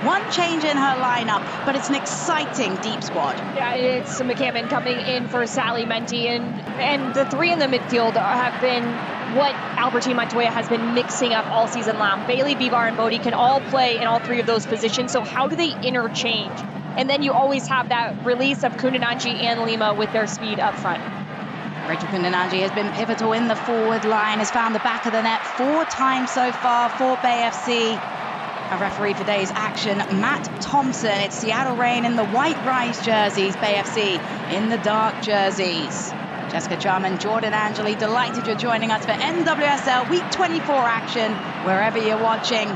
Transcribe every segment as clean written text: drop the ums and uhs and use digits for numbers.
One change in her lineup, but it's an exciting deep squad. Yeah, it's McCammon coming in for Sally Menti, and the three in the midfield have been what Albertine Montoya has been mixing up all season long. Bailey, Bivar, and Bodie can all play in all three of those positions, so how do they interchange? And then you always have that release of Kundananji and Lima with their speed up front. Rachel Kundananji has been pivotal in the forward line, has found the back of the net 4 times so far for Bay FC. A referee for today's action, Matt Thompson. It's Seattle Reign in the white Rise jerseys, Bay FC in the dark jerseys. Jessica Charman, Jordan Angeli, delighted you're joining us for NWSL Week 24 action, wherever you're watching.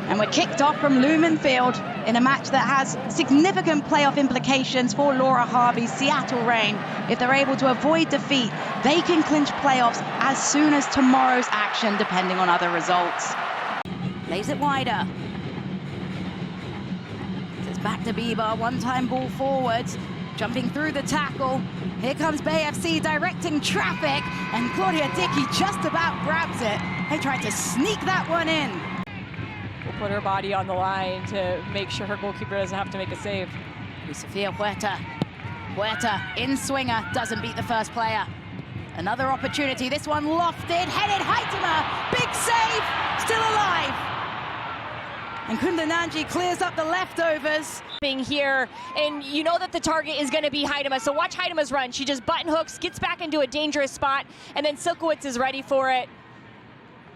And we're kicked off from Lumen Field in a match that has significant playoff implications for Laura Harvey's Seattle Reign. If they're able to avoid defeat, they can clinch playoffs as soon as tomorrow's action, depending on other results. Lays it wider. It's back to Bibar, one-time ball forwards, jumping through the tackle. Here comes Bay FC directing traffic, and Claudia Dickey just about grabs it. They tried to sneak that one in. Will put her body on the line to make sure her goalkeeper doesn't have to make a save. Sofia Huerta. Huerta, in swinger, doesn't beat the first player. Another opportunity, this one lofted, headed, Haitema, big save, still alive. And Kundananji clears up the leftovers. Being here, and you know that the target is going to be Haitema, so watch Haitema's run. She just button hooks, gets back into a dangerous spot, and then Silkowitz is ready for it.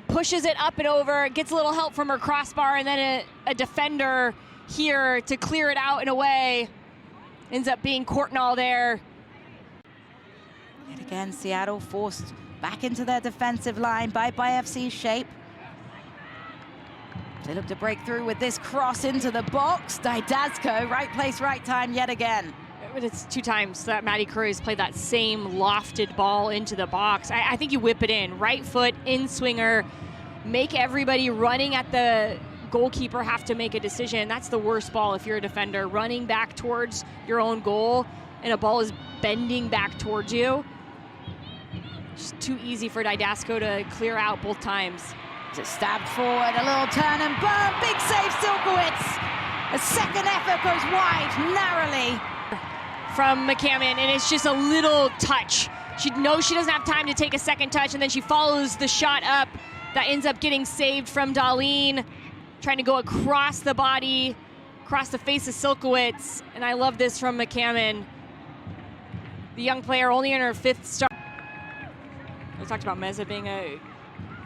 Pushes it up and over, gets a little help from her crossbar, and then a defender here to clear it out and away. Ends up being Courtnall there. Yet again, Seattle forced back into their defensive line by FC's shape. They look to break through with this cross into the box. Didasco, right place, right time yet again. But it's 2 times that Maddie Curry's played that same lofted ball into the box. I think you whip it in. Right foot, in swinger, make everybody running at the goalkeeper have to make a decision. That's the worst ball if you're a defender. Running back towards your own goal, and a ball is bending back towards you. Just too easy for Didasco to clear out both times. It's stabbed forward, a little turn and burn, big save, Silkowitz. A second effort goes wide, narrowly. From McCammon, and it's just a little touch. She knows she doesn't have time to take a second touch, and then she follows the shot up that ends up getting saved from Darlene, trying to go across the body, across the face of Silkowitz, and I love this from McCammon. The young player only in her 5th start. We talked about Meza being a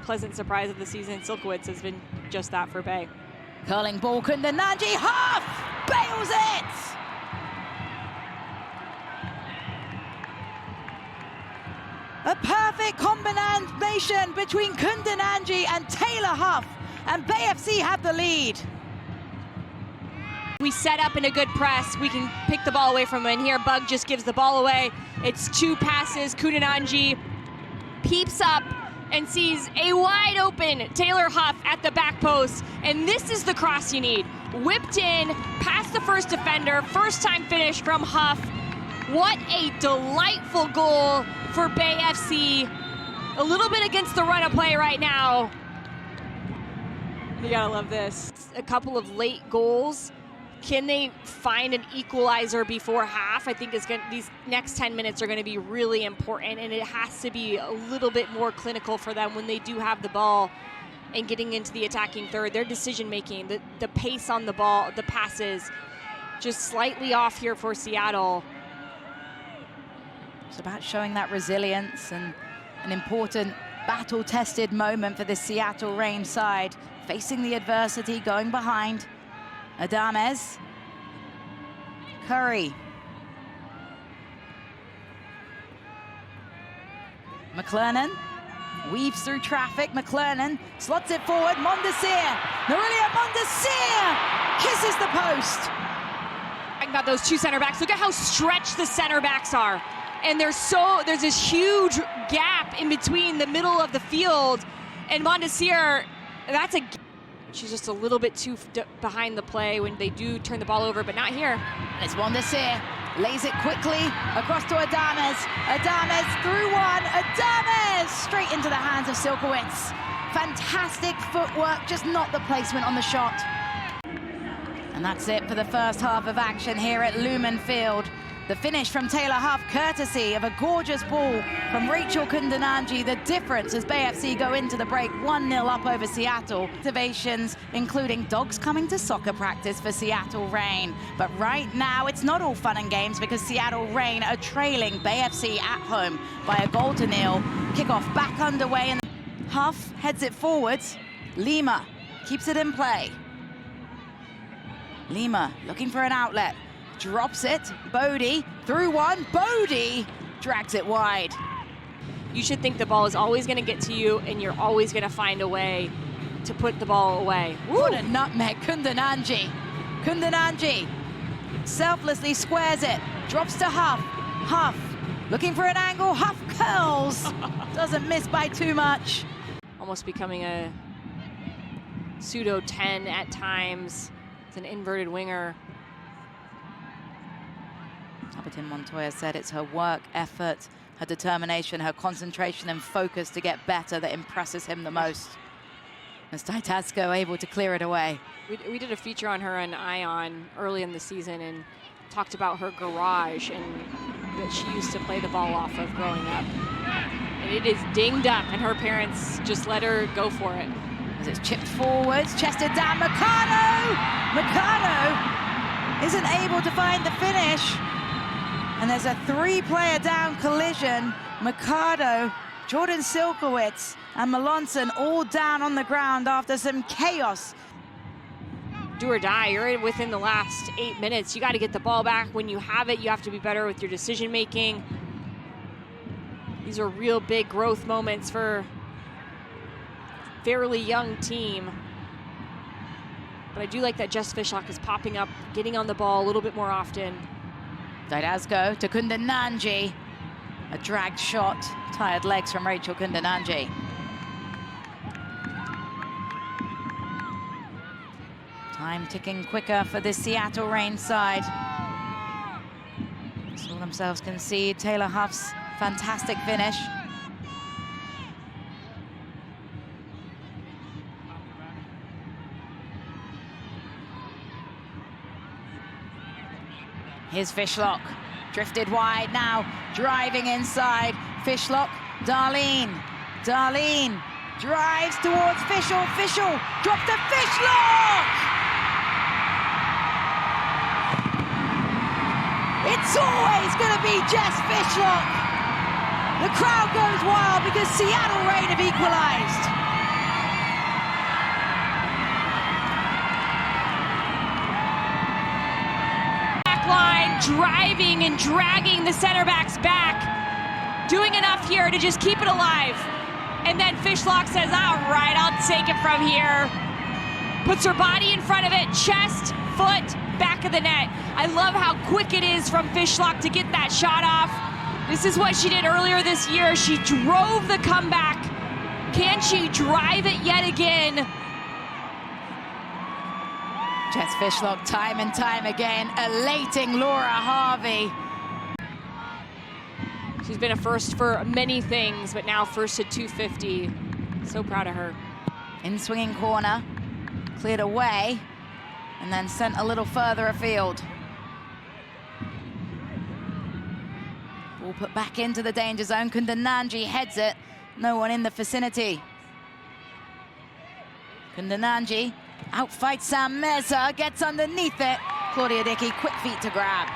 pleasant surprise of the season. Silkowitz has been just that for Bay. Curling ball, Kundananji, Huff bails it! A perfect combination between Kundananji and Taylor Huff, and Bay FC have the lead. We set up in a good press, we can pick the ball away from him, and here Bug just gives the ball away. It's 2 passes, Kundananji peeps up and sees a wide open Taylor Huff at the back post, and this is the cross you need. Whipped in, past the first defender, first time finish from Huff. What a delightful goal for Bay FC. A little bit against the run of play right now. You gotta love this. A couple of late goals. Can they find an equalizer before half? I think these next 10 minutes are gonna be really important, and it has to be a little bit more clinical for them when they do have the ball and getting into the attacking third. Their decision making, the pace on the ball, the passes, just slightly off here for Seattle. It's about showing that resilience, and an important battle-tested moment for this Seattle Reign side, facing the adversity, going behind. Adames, Curry, McClernand weaves through traffic. McClernand slots it forward. Mondesir, Norelia Mondesir kisses the post. Talking about those 2 center backs, look at how stretched the center backs are. And there's this huge gap in between the middle of the field, and Mondesir, she's just a little bit too behind the play when they do turn the ball over, but not here. It's Mondesir, lays it quickly across to Adames. Adames through one, Adames straight into the hands of Silkowitz. Fantastic footwork, just not the placement on the shot. And that's it for the first half of action here at Lumen Field. The finish from Taylor Huff, courtesy of a gorgeous ball from Rachel Kundananji. The difference as Bay FC go into the break 1-0 up over Seattle. Activations, including dogs coming to soccer practice for Seattle Reign. But right now, it's not all fun and games because Seattle Reign are trailing Bay FC at home by a 0-0. Kickoff back underway, and Huff heads it forwards. Lima keeps it in play. Lima looking for an outlet, drops it. Bodie through one. Bodie drags it wide. You should think the ball is always going to get to you, and you're always going to find a way to put the ball away. Woo. What a nutmeg, Kundananji. Kundananji selflessly squares it, drops to Huff. Huff looking for an angle. Huff curls, doesn't miss by too much. Almost becoming a pseudo 10 at times. It's an inverted winger. Albertine Montoya said it's her work, effort, her determination, her concentration and focus to get better that impresses him the most. As Taitasco able to clear it away. We did a feature on her on Ion early in the season and talked about her garage and that she used to play the ball off of growing up. And it is dinged up, and her parents just let her go for it. As it's chipped forwards, chested down, Mercado! Mercado isn't able to find the finish. And there's a 3-player down collision. Mercado, Jordan Silkowitz, and Malonson all down on the ground after some chaos. Do or die, you're within the last 8 minutes. You got to get the ball back. When you have it, you have to be better with your decision making. These are real big growth moments for a fairly young team. But I do like that Jess Fishlock is popping up, getting on the ball a little bit more often. Didasco to Kundananji. A dragged shot, tired legs from Rachel Kundananji. Time ticking quicker for this Seattle Reign side. Saw themselves concede. Taylor Huff's fantastic finish. Here's Fishlock, drifted wide now, driving inside. Fishlock, Darlene drives towards Fishel, drop to Fishlock! It's always gonna be Jess Fishlock. The crowd goes wild because Seattle Reign have equalized. Driving and dragging the center backs back, doing enough here to just keep it alive. And then Fishlock says, all right, I'll take it from here. Puts her body in front of it, chest, foot, back of the net. I love how quick it is from Fishlock to get that shot off. This is what she did earlier this year. She drove the comeback. Can she drive it yet again? Jess Fishlock time and time again, elating Laura Harvey. She's been a first for many things, but now first at 250. So proud of her. In swinging corner, cleared away, and then sent a little further afield. Ball put back into the danger zone. Kundananji heads it. No one in the vicinity. Kundananji outfights Sam Meza, gets underneath it. Claudia Dickey, quick feet to grab.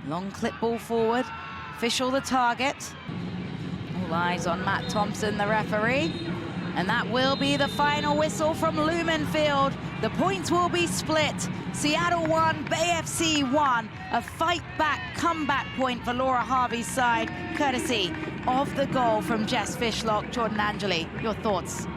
Long clip ball forward. Fishel the target. All eyes on Matt Thompson, the referee. And that will be the final whistle from Lumen Field. The points will be split. Seattle 1, Bay FC 1. A fight-back, comeback point for Laura Harvey's side, courtesy of the goal from Jess Fishlock. Jordan Angeli, your thoughts?